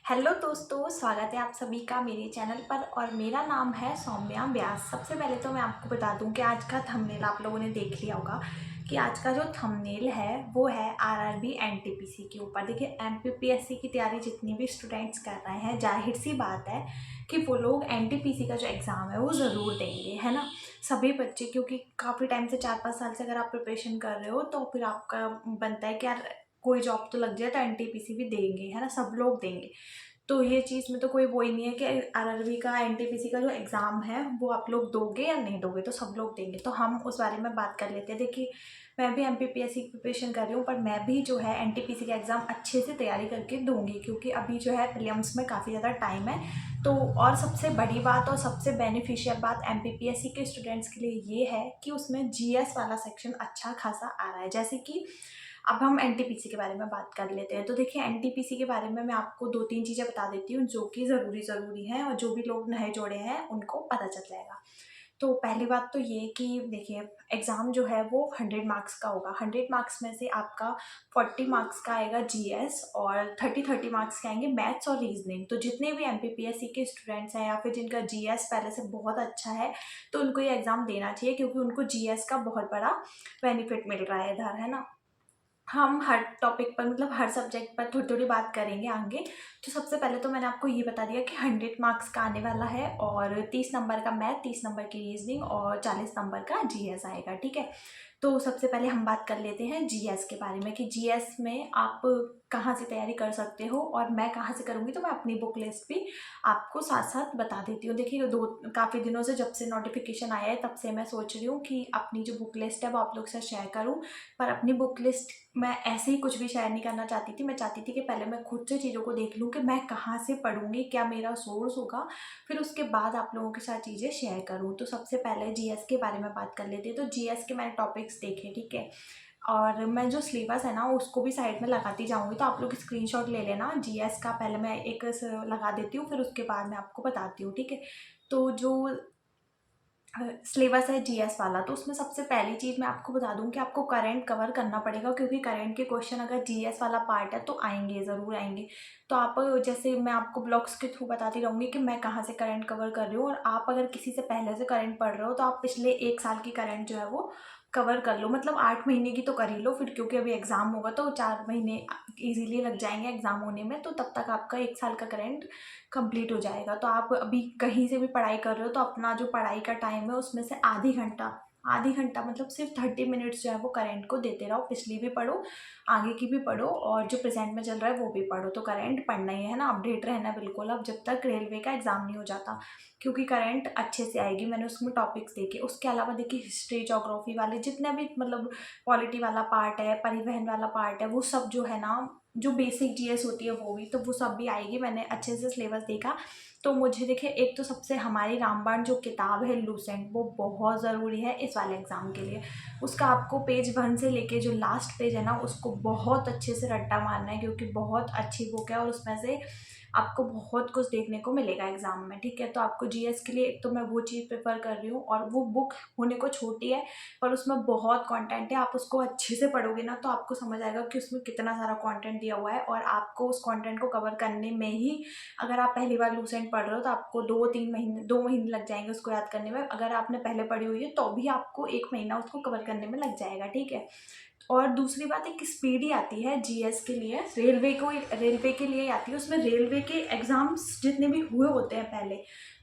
Hello दोस्तों, स्वागत है आप सभी का मेरे चैनल पर और मेरा नाम है सौम्या व्यास। सबसे पहले तो मैं आपको बता दूं कि आज का थंबनेल आप लोगों ने देख लिया होगा कि आज का जो थंबनेल है वो है आरआरबी एनटीपीसी के ऊपर। देखिए, एमपीपीएससी की तैयारी जितनी भी स्टूडेंट्स कर रहे हैं, जाहिर सी बात है कि वो लोग एनटीपीसी का जो एग्ज़ाम है वो ज़रूर देंगे, है ना। सभी बच्चे, क्योंकि काफ़ी टाइम से 4-5 साल से अगर आप प्रिपरेशन कर रहे हो तो फिर आपका बनता है कि यार कोई जॉब तो लग जाए तो एनटीपीसी भी देंगे, है ना, सब लोग देंगे। तो ये चीज़ में तो कोई वो ही नहीं है कि आरआरबी का एनटीपीसी का जो एग्ज़ाम है वो आप लोग दोगे या नहीं दोगे, तो सब लोग देंगे। तो हम उस बारे में बात कर लेते हैं। देखिए, मैं भी एमपीपीएससी की प्रिपरेशन कर रही हूँ, पर मैं भी जो है एनटीपीसी का एग्ज़ाम अच्छे से तैयारी करके दूंगी, क्योंकि अभी जो है प्रीलिम्स में काफ़ी ज़्यादा टाइम है। तो और सबसे बड़ी बात और सबसे बेनिफिशियल बात एमपीपीएससी के स्टूडेंट्स के लिए ये है कि उसमें जीएस वाला सेक्शन अच्छा खासा आ रहा है। जैसे कि अब हम एनटीपीसी के बारे में बात कर लेते हैं। तो देखिए, एनटीपीसी के बारे में मैं आपको 2-3 चीज़ें बता देती हूँ जो कि ज़रूरी हैं और जो भी लोग नए जोड़े हैं उनको पता चल जाएगा। तो पहली बात तो ये कि देखिए, एग्ज़ाम जो है वो 100 मार्क्स का होगा। 100 मार्क्स में से आपका 40 मार्क्स का आएगा जीएस और 30-30 मार्क्स के आएंगे मैथ्स और रीजनिंग। तो जितने भी एमपीपीएससी के स्टूडेंट्स हैं या फिर जिनका जीएस पहले से बहुत अच्छा है, तो उनको ये एग्ज़ाम देना चाहिए, क्योंकि उनको जीएस का बहुत बड़ा बेनिफिट मिल रहा है इधर, है ना। हम हर टॉपिक पर, मतलब हर सब्जेक्ट पर थोड़ी-थोड़ी बात करेंगे आगे। तो सबसे पहले तो मैंने आपको ये बता दिया कि 100 मार्क्स का आने वाला है और 30 नंबर का मैथ, 30 नंबर की रीज़निंग और 40 नंबर का जीएस आएगा, ठीक है। तो सबसे पहले हम बात कर लेते हैं जीएस के बारे में कि जीएस में आप कहाँ से तैयारी कर सकते हो और मैं कहाँ से करूँगी। तो मैं अपनी बुक लिस्ट भी आपको साथ-साथ बता देती हूँ। देखिए, काफ़ी दिनों से जब से नोटिफ़िकेशन आया है तब से मैं सोच रही हूँ कि अपनी जो बुक लिस्ट है वो आप लोग से शेयर करूँ। पर अपनी बुक लिस्ट मैं ऐसे ही कुछ भी शेयर नहीं करना चाहती थी। मैं चाहती थी कि पहले मैं खुद से चीज़ों को देख लूँ कि मैं कहाँ से पढ़ूँगी, क्या मेरा सोर्स होगा, फिर उसके बाद आप लोगों के साथ चीज़ें शेयर करूँ। तो सबसे पहले जीएस के बारे में बात कर लेते हैं। तो जीएस के मैंने टॉपिक्स देखे, ठीक है। और मैं जो सिलेबस है ना उसको भी साइड में लगाती जाऊँगी, तो आप लोग स्क्रीनशॉट ले लेना जीएस का। पहले मैं एक लगा देती हूँ, फिर उसके बाद मैं आपको बताती हूँ, ठीक है। तो जो सिलेबस है जीएस वाला, तो उसमें सबसे पहली चीज़ मैं आपको बता दूं कि आपको करंट कवर करना पड़ेगा, क्योंकि करंट के क्वेश्चन अगर जीएस वाला पार्ट है तो आएंगे, ज़रूर आएंगे। तो आप, जैसे मैं आपको ब्लॉग्स के थ्रू बताती रहूँगी कि मैं कहाँ से करंट कवर कर रही हूँ, और आप अगर किसी से पहले से करंट पढ़ रहे हो तो आप पिछले 1 साल की करंट जो है वो कवर कर लो। मतलब 8 महीने की तो कर ही लो फिर, क्योंकि अभी एग्ज़ाम होगा तो 4 महीने ईजिली लग जाएंगे एग्ज़ाम होने में, तो तब तक आपका 1 साल का करंट कंप्लीट हो जाएगा। तो आप अभी कहीं से भी पढ़ाई कर रहे हो तो अपना जो पढ़ाई का टाइम है उसमें से आधी घंटा मतलब सिर्फ 30 मिनट्स जो है वो करंट को देते रहो। पिछली भी पढ़ो, आगे की भी पढ़ो और जो प्रेजेंट में चल रहा है वो भी पढ़ो। तो करंट पढ़ना ही है ना, अपडेट रहना है बिल्कुल, अब जब तक रेलवे का एग्ज़ाम नहीं हो जाता, क्योंकि करंट अच्छे से आएगी। मैंने उसमें टॉपिक्स देखे। उसके अलावा देखिए, हिस्ट्री, ज्योग्राफी वाले जितने भी, मतलब पॉलिटी वाला पार्ट है, परिवहन वाला पार्ट है, वो सब जो है ना, जो बेसिक जीएस होती है वो भी, तो वो सब भी आएगी। मैंने अच्छे से सिलेबस देखा। तो मुझे देखिए, एक तो सबसे हमारी रामबाण जो किताब है लूसेंट, वो बहुत ज़रूरी है इस वाले एग्ज़ाम के लिए। उसका आपको पेज 1 से लेके जो लास्ट पेज है ना उसको बहुत अच्छे से रट्टा मारना है, क्योंकि बहुत अच्छी बुक है और उसमें से आपको बहुत कुछ देखने को मिलेगा एग्ज़ाम में, ठीक है। तो आपको जीएस के लिए एक तो मैं वो चीज़ प्रेफर कर रही हूँ, और वो बुक होने को छोटी है पर उसमें बहुत कंटेंट है। आप उसको अच्छे से पढ़ोगे ना तो आपको समझ आएगा कि उसमें कितना सारा कंटेंट दिया हुआ है, और आपको उस कंटेंट को कवर करने में ही, अगर आप पहली बार लूसेंट पढ़ रहे हो तो आपको 2 महीने लग जाएंगे उसको याद करने में। अगर आपने पहले पढ़ी हुई है तो भी आपको 1 महीना उसको कवर करने में लग जाएगा, ठीक है। और दूसरी बात, एक स्पीडी आती है जीएस के लिए, रेलवे के लिए आती है। उसमें रेलवे के एग्जाम्स जितने भी हुए होते हैं पहले,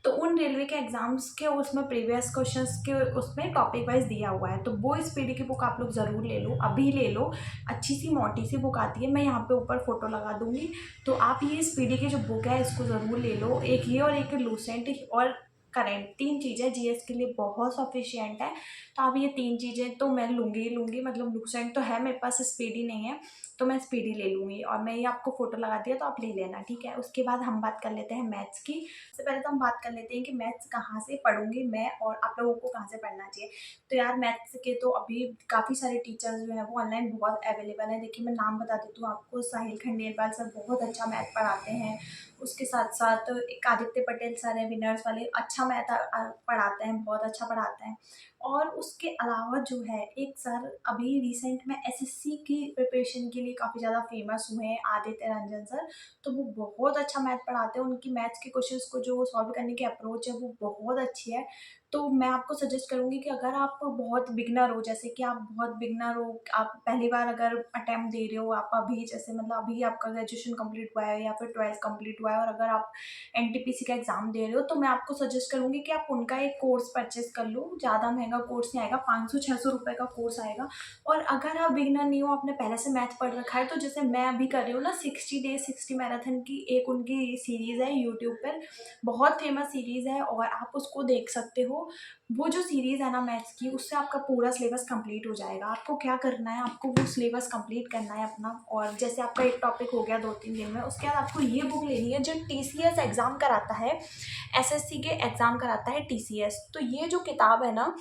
तो उन रेलवे के एग्जाम्स के उसमें प्रीवियस क्वेश्चंस के उसमें टॉपिक वाइज दिया हुआ है। तो वो स्पीडी की बुक आप लोग ज़रूर ले लो, अभी ले लो। अच्छी सी मोटी सी बुक आती है, मैं यहाँ पे ऊपर फोटो लगा दूंगी। तो आप ये स्पीडी की जो बुक है इसको ज़रूर ले लो, एक ये और एक लूसेंट और करेंट, 3 चीज़ें जीएस के लिए बहुत सफिशियंट है। तो अब ये 3 चीज़ें तो मैं लूँगी ही लूँगी। मतलब लूसेंट तो है मेरे पास, स्पीडी नहीं है, तो मैं स्पीडी ले लूँगी, और मैं ये आपको फोटो लगा दिया तो आप ले लेना, ठीक है। उसके बाद हम बात कर लेते हैं मैथ्स की। सबसे पहले तो हम बात कर लेते हैं कि मैथ्स कहाँ से पढ़ूंगी मैं और आप लोगों को कहाँ से पढ़ना चाहिए। तो यार, मैथ्स के तो अभी काफ़ी सारे टीचर्स जो है वो ऑनलाइन बहुत अवेलेबल है। देखिए, मैं नाम बता देती हूँ आपको। साहिल खंडेलवाल सर बहुत अच्छा मैथ पढ़ाते हैं। उसके साथ-साथ एक आदित्य पटेल सर हैं विनर्स वाले, अच्छा मैथ पढ़ाते हैं, बहुत अच्छा पढ़ाते हैं। और उसके अलावा जो है एक सर अभी रिसेंट में एसएससी की प्रिपरेशन के लिए काफ़ी ज़्यादा फेमस हुए हैं, आदित्य रंजन सर। तो वो बहुत अच्छा मैथ पढ़ाते हैं, उनकी मैथ्स के क्वेश्चंस को जो सॉल्व करने की अप्रोच है वो बहुत अच्छी है। तो मैं आपको सजेस्ट करूँगी कि अगर आप बहुत बिगिनर हो, जैसे कि आप बहुत बिगिनर हो, आप पहली बार अगर अटेम्प्ट दे रहे हो, आप अभी जैसे मतलब अभी आपका ग्रेजुएशन कंप्लीट हुआ है या फिर 12th कंप्लीट हुआ है और अगर आप एनटीपीसी का एग्ज़ाम दे रहे हो, तो मैं आपको सजेस्ट करूँगी कि आप उनका एक कोर्स परचेज़ कर लो। ज़्यादा महँगा कोर्स नहीं आएगा, 500-600 रुपए का कोर्स आएगा। और अगर आप बिगिनर नहीं हो, आपने पहले से मैथ पढ़ रखा है, तो जैसे मैं अभी कर रही हूँ ना 60 डेज़ 60 मैराथन की एक उनकी सीरीज़ है यूट्यूब पर, बहुत फेमस सीरीज़ है और आप उसको देख सकते हो। वो जो सीरीज़ है ना मैथ्स की, उससे आपका पूरा सिलेबस कंप्लीट हो जाएगा। आपको क्या करना है, आपको वो सिलेबस कंप्लीट करना है अपना, और जैसे आपका एक टॉपिक हो गया 2-3 दिन में, उसके बाद आपको ये बुक लेनी है जो टीसीएस एग्ज़ाम कराता है, एसएससी के एग्ज़ाम कराता है टीसीएस। तो ये जो किताब है ना,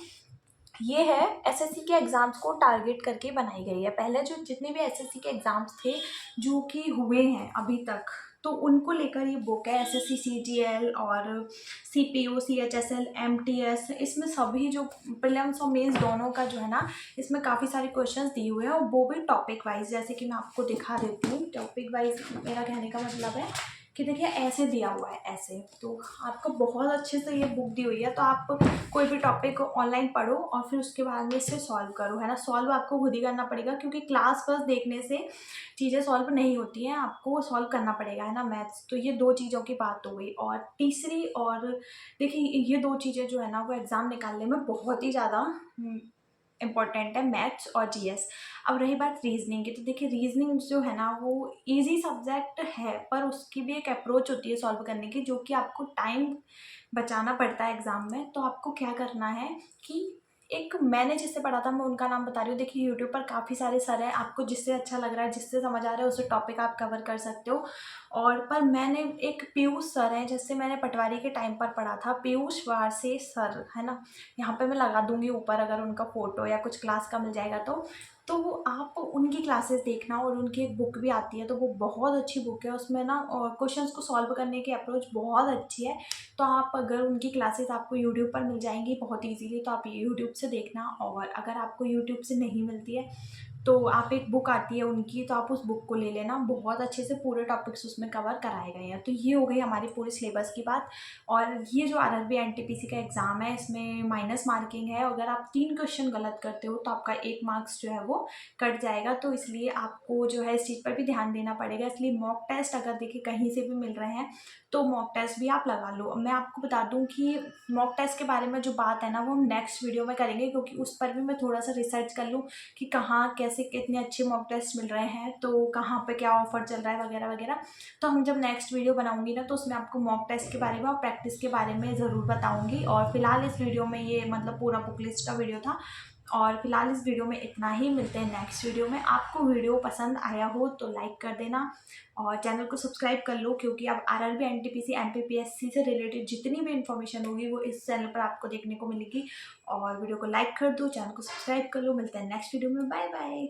ये है एसएससी के एग्ज़ाम्स को टारगेट करके बनाई गई है। पहले जो जितने भी एसएससी के एग्ज़ाम्स थे, जो कि हुए हैं अभी तक, तो उनको लेकर ये बुक है। एसएससी सीजीएल और सीपीओ, सीएचएसएल, एमटीएस, इसमें सभी जो प्रीलिम्स और मेंस दोनों का जो है ना, इसमें काफ़ी सारे क्वेश्चंस दिए हुए हैं और वो भी टॉपिक वाइज़। जैसे कि मैं आपको दिखा देती हूँ, टॉपिक वाइज़ मेरा कहने का मतलब है कि देखिए ऐसे दिया हुआ है, ऐसे। तो आपको बहुत अच्छे से ये बुक दी हुई है, तो आप कोई भी टॉपिक ऑनलाइन पढ़ो और फिर उसके बाद में इससे सॉल्व करो, है ना। सॉल्व आपको खुद ही करना पड़ेगा, क्योंकि क्लास बस देखने से चीज़ें सॉल्व नहीं होती हैं, आपको सॉल्व करना पड़ेगा, है ना, मैथ्स। तो ये 2 चीज़ों की बात हो गई। और तीसरी, और देखिए ये 2 चीज़ें जो है ना, वो एग्ज़ाम निकालने में बहुत ही ज़्यादा इम्पॉर्टेंट है, मैथ्स और जीएस। अब रही बात रीजनिंग की, तो देखिए रीजनिंग जो है ना, वो इजी सब्जेक्ट है, पर उसकी भी एक अप्रोच होती है सॉल्व करने की, जो कि आपको टाइम बचाना पड़ता है एग्ज़ाम में। तो आपको क्या करना है कि एक मैंने जिससे पढ़ा था, मैं उनका नाम बता रही हूँ। देखिए यूट्यूब पर काफ़ी सारे सर हैं, आपको जिससे अच्छा लग रहा है, जिससे समझ आ रहा है, उसे टॉपिक आप कवर कर सकते हो। और पर मैंने एक पीयूष सर हैं, जिससे मैंने पटवारी के टाइम पर पढ़ा था, पीयूष वारसे सर, है ना। यहाँ पे मैं लगा दूंगी ऊपर, अगर उनका फोटो या कुछ क्लास का मिल जाएगा तो वो आप उनकी क्लासेस देखना। और उनकी एक बुक भी आती है, तो वो बहुत अच्छी बुक है, उसमें ना क्वेश्चंस को सॉल्व करने की अप्रोच बहुत अच्छी है। तो आप अगर उनकी क्लासेस आपको यूट्यूब पर मिल जाएंगी बहुत इजीली, तो आप यूट्यूब से देखना। और अगर आपको यूट्यूब से नहीं मिलती है, तो आप एक बुक आती है उनकी, तो आप उस बुक को ले लेना, बहुत अच्छे से पूरे टॉपिक्स उसमें कवर कराए गए हैं। तो ये हो गई हमारी पूरे सिलेबस की बात। और ये जो आरआरबी एनटीपीसी का एग्ज़ाम है, इसमें माइनस मार्किंग है। अगर आप 3 क्वेश्चन गलत करते हो तो आपका 1 मार्क्स जो है वो कट जाएगा। तो इसलिए आपको जो है इस चीज़ पर भी ध्यान देना पड़ेगा। इसलिए मॉक टेस्ट अगर देखिए कहीं से भी मिल रहे हैं, तो मॉक टेस्ट भी आप लगा लो। मैं आपको बता दूं कि मॉक टेस्ट के बारे में जो बात है ना, वो हम नेक्स्ट वीडियो में करेंगे, क्योंकि उस पर भी मैं थोड़ा सा रिसर्च कर लूँ कि कहाँ कैसे कितने अच्छे मॉक टेस्ट मिल रहे हैं, तो कहाँ पे क्या ऑफर चल रहा है वगैरह वगैरह। तो हम जब नेक्स्ट वीडियो बनाऊंगी ना, तो उसमें आपको मॉक टेस्ट के बारे में और प्रैक्टिस के बारे में ज़रूर बताऊंगी। और फिलहाल इस वीडियो में ये मतलब पूरा बुक लिस्ट का वीडियो था। और फिलहाल इस वीडियो में इतना ही, मिलते हैं नेक्स्ट वीडियो में। आपको वीडियो पसंद आया हो तो लाइक कर देना और चैनल को सब्सक्राइब कर लो, क्योंकि अब आरआरबी एनटीपीसी एमपीपीएससी से रिलेटेड जितनी भी इन्फॉर्मेशन होगी वो इस चैनल पर आपको देखने को मिलेगी। और वीडियो को लाइक कर दो, चैनल को सब्सक्राइब कर लो। मिलते हैं नेक्स्ट वीडियो में, बाय बाय।